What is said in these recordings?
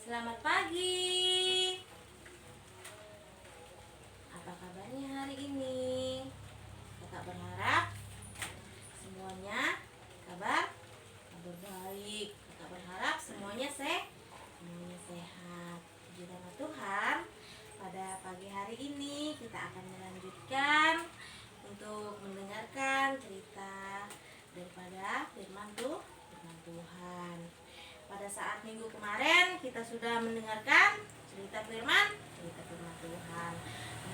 Selamat pagi. Apa kabarnya hari ini? Kakak berharap semuanya kabar baik. Kakak berharap semuanya sehat. Puji nama Tuhan. Pada pagi hari ini kita akan melanjutkan untuk mendengarkan cerita daripada firman Tuhan. Pada saat minggu kemarin kita sudah mendengarkan cerita firman Tuhan.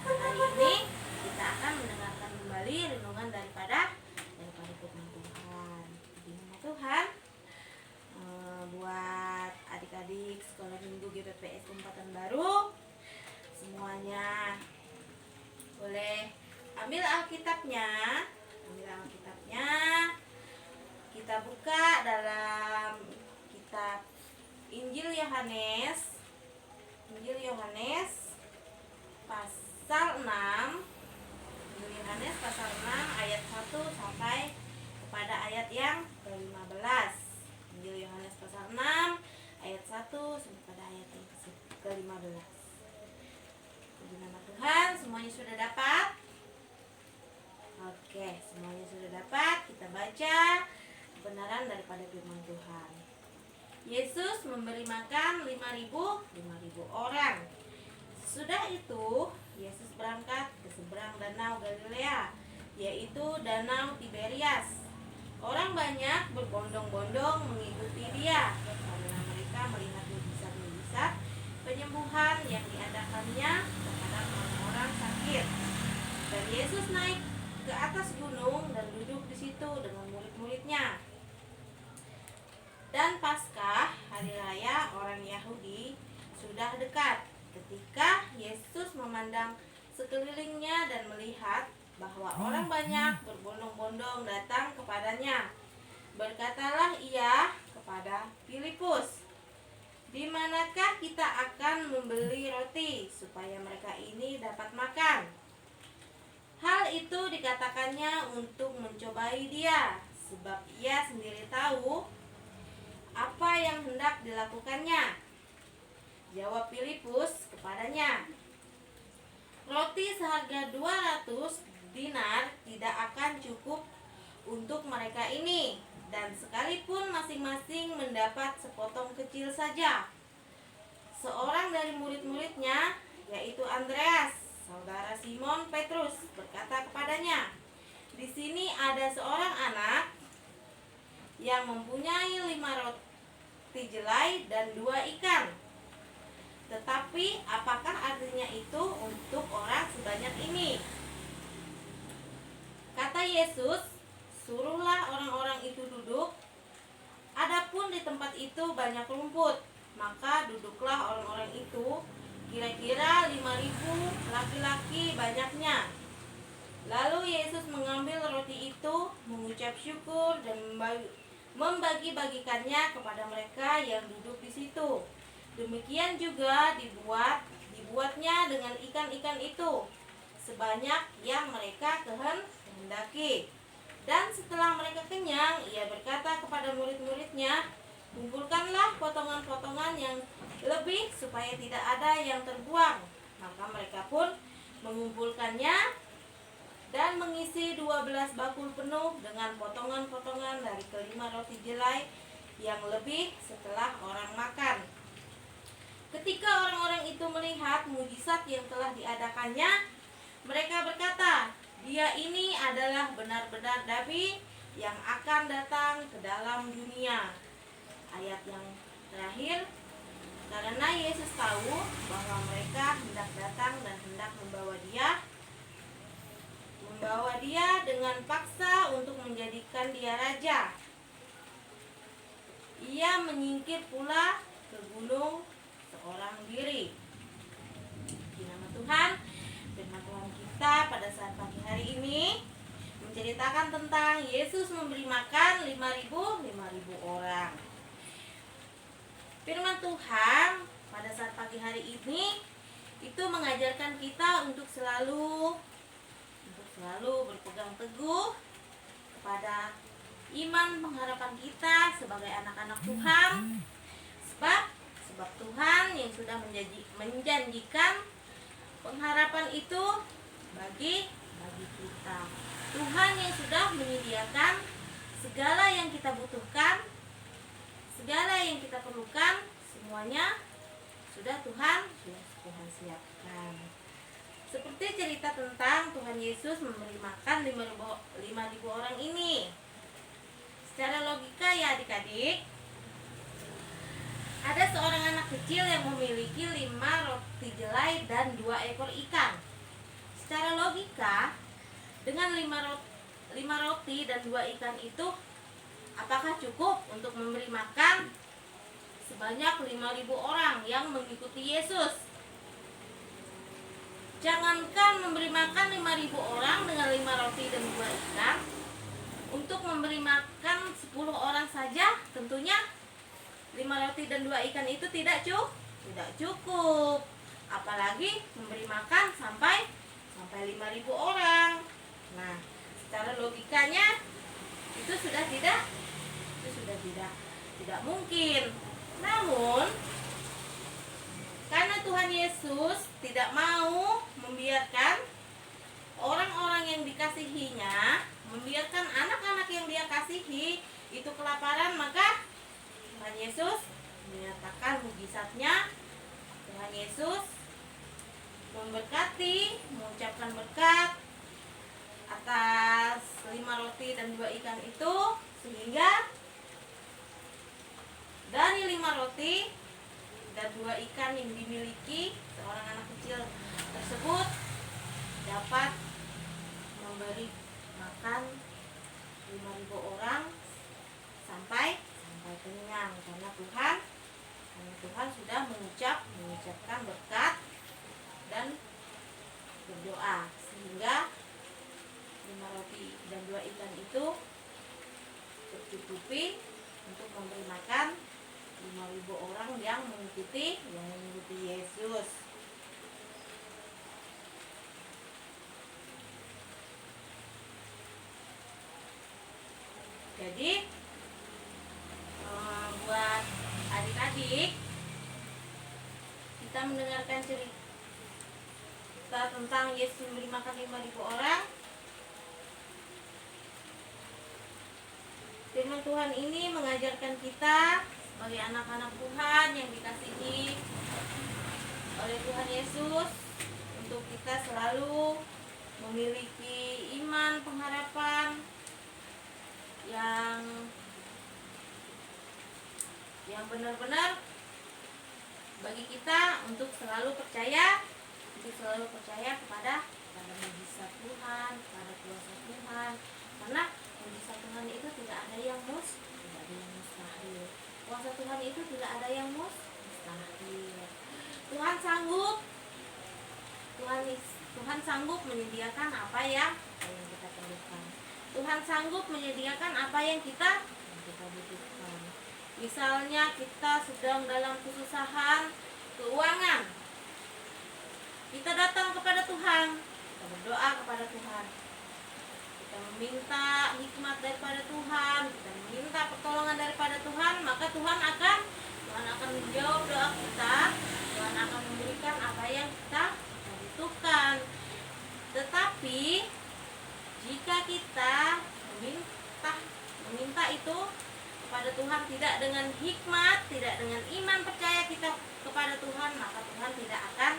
Nah, hari ini kita akan mendengarkan kembali renungan daripada firman Tuhan. Di nama Tuhan, buat adik-adik sekolah minggu GPPS Tempatan Baru, semuanya boleh ambil Alkitabnya. Kita buka dalam kitab Injil Yohanes pasal 6. Injil Yohanes pasal 6 ayat 1 sampai kepada ayat yang ke-15. Injil Yohanes pasal 6 ayat 1 sampai pada ayat yang ke-15. Puji nama Tuhan, semuanya sudah dapat? Oke, semuanya sudah dapat. Kita baca kebenaran daripada firman Tuhan. Yesus memberi makan 5.000 orang. Sesudah itu, Yesus berangkat ke seberang danau Galilea, yaitu danau Tiberias. Orang banyak berbondong-bondong mengikuti dia, karena mereka melihat mujizat-mujizat penyembuhan yang diadakannya terhadap orang-orang sakit. Dan Yesus naik ke atas gunung dan duduk di situ dengan murid-muridnya. Dan Paskah, hari raya orang Yahudi, sudah dekat. Ketika Yesus memandang sekelilingnya dan melihat bahwa orang banyak berbondong-bondong datang kepadanya, berkatalah ia kepada Filipus, "Di manakah kita akan membeli roti supaya mereka ini dapat makan?" Hal itu dikatakannya untuk mencobai dia, sebab ia sendiri tahu apa yang hendak dilakukannya. Jawab Filipus kepadanya, "Roti seharga 200 dinar tidak akan cukup untuk mereka ini, dan sekalipun masing-masing mendapat sepotong kecil saja." Seorang dari murid-muridnya, yaitu Andreas, saudara Simon Petrus, berkata kepadanya, "Di sini ada seorang anak yang mempunyai 5 roti jelai dan 2 ikan. Tetapi apakah artinya itu untuk orang sebanyak ini?" Kata Yesus, "Suruhlah orang-orang itu duduk. Adapun di tempat itu banyak rumput." Maka duduklah orang-orang itu, kira-kira 5.000 laki-laki banyaknya. Lalu Yesus mengambil roti itu, mengucap syukur dan membagi-bagikannya kepada mereka yang duduk di situ. Demikian juga dibuatnya dengan ikan-ikan itu, sebanyak yang mereka kehendaki. Dan setelah mereka kenyang, ia berkata kepada murid-muridnya, "Kumpulkanlah potongan-potongan yang lebih supaya tidak ada yang terbuang." Maka mereka pun mengumpulkannya dan mengisi 12 bakul penuh dengan potongan-potongan dari ke-5 roti jelai yang lebih setelah orang makan. Ketika orang-orang itu melihat mujizat yang telah diadakannya, mereka berkata, "Dia ini adalah benar-benar Nabi yang akan datang ke dalam dunia." Ayat yang terakhir, karena Yesus tahu bahwa mereka hendak datang dan hendak membawa dia dengan paksa untuk menjadikan dia raja, ia menyingkir pula ke gunung seorang diri. Di nama Tuhan, firman Tuhan kita pada saat pagi hari ini menceritakan tentang Yesus memberi makan 5.000 orang. Firman Tuhan pada saat pagi hari ini itu mengajarkan kita untuk selalu berpegang teguh kepada iman pengharapan kita sebagai anak-anak Tuhan, sebab Tuhan sudah menjanjikan pengharapan itu bagi kita. Tuhan yang sudah menyediakan segala yang kita butuhkan, segala yang kita perlukan, semuanya sudah Tuhan siapkan. Seperti cerita tentang Tuhan Yesus memberi makan 5.000 orang ini. Secara logika ya adik-adik, ada seorang anak kecil yang memiliki 5 roti jelai dan 2 ekor ikan. Secara logika, dengan 5 roti dan 2 ikan itu, apakah cukup untuk memberi makan sebanyak 5.000 orang yang mengikuti Yesus? Jangankan memberi makan 5.000 orang dengan 5 roti dan 2 ikan, untuk memberi makan 10 orang saja tentunya 5 roti dan 2 ikan itu tidak cukup. Apalagi memberi makan sampai 5.000 orang. Nah, secara logikanya itu sudah tidak mungkin. Namun karena Tuhan Yesus tidak mau membiarkan orang-orang yang dikasihinya, membiarkan anak-anak yang dia kasihi itu kelaparan, maka Tuhan Yesus menyatakan mujizatnya. Tuhan Yesus memberkati, mengucapkan berkat atas 5 roti dan 2 ikan itu, sehingga dari 5 roti dan 2 ikan yang dimiliki seorang anak kecil tersebut dapat memberi makan 5.000 orang sampai kenyang, karena Tuhan sudah mengucapkan berkat dan berdoa, sehingga 5 roti dan 2 ikan itu tercukupi untuk memberi makan 5.000 orang yang mengikuti Yesus. Jadi buat adik-adik, kita mendengarkan cerita tentang Yesus memberi makan 5.000 orang. Firman Tuhan ini mengajarkan kita sebagai anak-anak Tuhan yang dikasihi oleh Tuhan Yesus, untuk kita selalu memiliki iman pengharapan yang benar-benar bagi kita, untuk selalu percaya kepada mujizat Tuhan, kepada kuasa Tuhan. Karena mujizat Tuhan itu tidak ada yang mustahil. Kuasa Tuhan itu tidak ada yang mustahil. Tuhan sanggup menyediakan apa yang kita perlukan. Tuhan sanggup menyediakan apa yang kita butuhkan. Misalnya kita sedang dalam kesusahan keuangan, kita datang kepada Tuhan, kita berdoa kepada Tuhan, kita meminta hikmat daripada Tuhan, kita meminta pertolongan daripada Tuhan, maka Tuhan akan menjawab doa kita. Tuhan akan memberikan apa yang kita butuhkan. Tetapi jika kita meminta itu kepada Tuhan tidak dengan hikmat, tidak dengan iman percaya kita kepada Tuhan, maka Tuhan tidak akan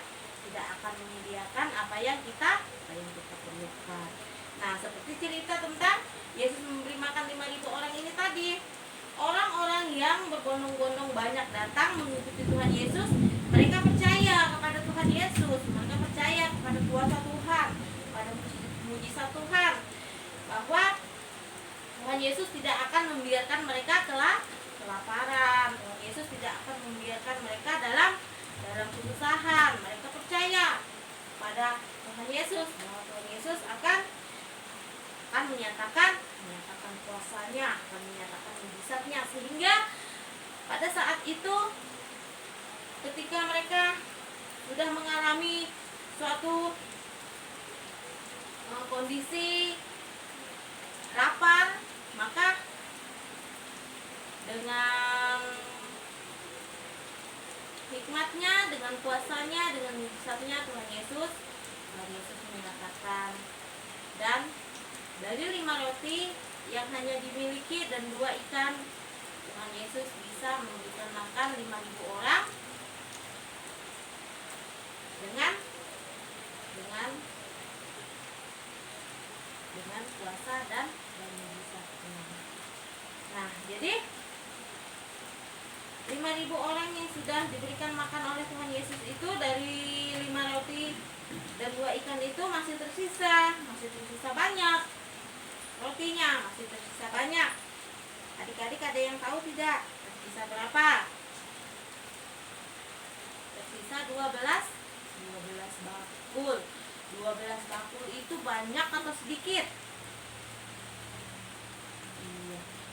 menyediakan apa yang kita perlukan. Nah, seperti cerita tentang Yesus memberi makan 5.000 orang ini tadi, orang-orang yang berbondong-bondong banyak datang mengikuti Tuhan Yesus, mereka percaya kepada Tuhan Yesus, mereka percaya kepada kuasa Tuhan, pada mujizat Tuhan, bahwa Tuhan Yesus tidak akan membiarkan mereka kelaparan. Tuhan Yesus tidak akan membiarkan mereka dalam kesusahan. Mereka percaya pada Tuhan Yesus, bahwa Tuhan Yesus akan menyatakan kuasanya, akan menyatakan mujizatnya, sehingga pada saat itu ketika mereka sudah mengalami suatu kondisi lapar, maka dengan hikmatnya, dengan kuasanya, dengan mujizatnya Tuhan Yesus menyatakan, dan dari 5 roti yang hanya dimiliki dan 2 ikan, Tuhan Yesus bisa memberikan makan 5.000 orang dengan kuasa dan mujizatnya. Nah, jadi 5.000 orang yang sudah diberikan makan oleh Tuhan Yesus itu, dari 5 roti dan 2 ikan itu masih tersisa banyak rotinya, masih tersisa banyak. Adik-adik ada yang tahu tidak tersisa berapa? Tersisa 12 bakul. 12 bakul itu banyak atau sedikit?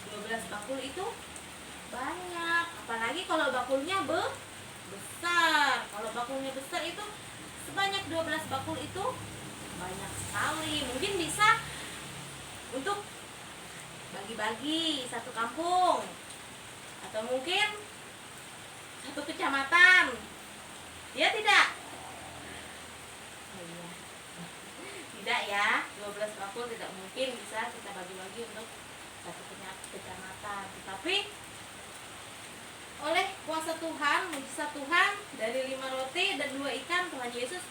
12 bakul itu banyak, apalagi kalau bakulnya besar. Kalau bakulnya besar itu sebanyak 12 bakul itu banyak sekali. Mungkin bisa untuk bagi-bagi satu kampung, atau mungkin satu kecamatan. Ya tidak? Tidak ya, 12 bakul tidak mungkin bisa kita bagi-bagi untuk satu kecamatan. Tetapi oleh kuasa Tuhan, mujizat Tuhan, dari 5 roti dan 2 ikan, Tuhan Yesus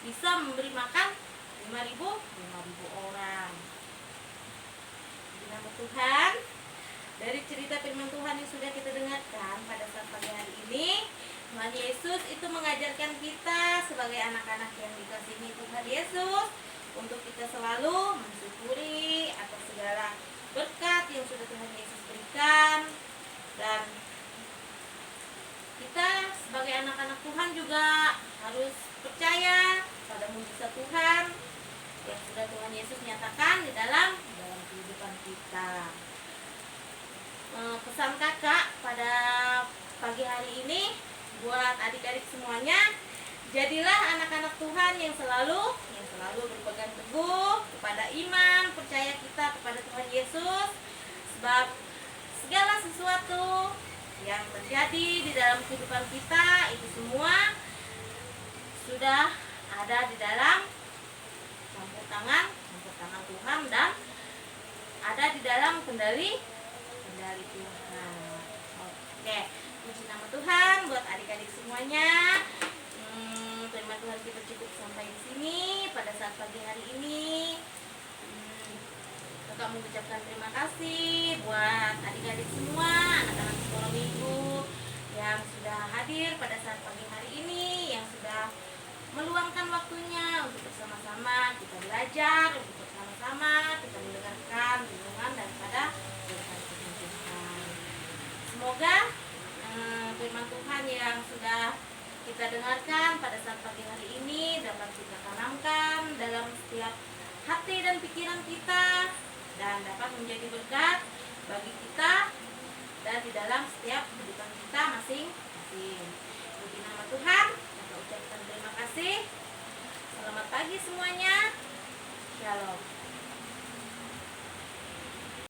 bisa memberi makan 5.000 orang. Di nama Tuhan, dari cerita firman Tuhan yang sudah kita dengarkan pada saat pagi hari ini, Tuhan Yesus itu mengajarkan kita sebagai anak-anak yang dikasihi Tuhan Yesus untuk kita selalu mensyukuri atas segala berkat yang sudah Tuhan Yesus berikan. Dan kita sebagai anak-anak Tuhan juga harus percaya pada mujizat Tuhan yang sudah Tuhan Yesus nyatakan di dalam kehidupan kita. Pesan kakak pada pagi hari ini buat adik-adik semuanya, jadilah anak-anak Tuhan yang selalu berpegang teguh kepada iman, percaya kita kepada Tuhan Yesus, sebab segala sesuatu yang terjadi di dalam kehidupan kita itu semua sudah ada di dalam campur tangan Tuhan, dan ada di dalam kendali Tuhan. Oke, puji nama Tuhan buat adik-adik semuanya. Firman Tuhan kita cukup sampai di sini pada saat pagi hari ini. Kakak mengucapkan terima kasih buat adik-adik semua, anak-anak sekolah minggu yang sudah hadir pada saat pagi hari ini, yang sudah meluangkan waktunya untuk bersama-sama kita belajar, untuk bersama-sama kita mendengarkan renungan daripada firman Tuhan. Semoga firman Tuhan yang sudah kita dengarkan pada saat pagi hari ini dapat kita tanamkan dalam setiap hati dan pikiran kita, dan dapat menjadi berkat bagi kita dan di dalam setiap kehidupan kita masing-masing. Puji nama Tuhan, kita ucapkan terima kasih. Selamat pagi semuanya. Shalom.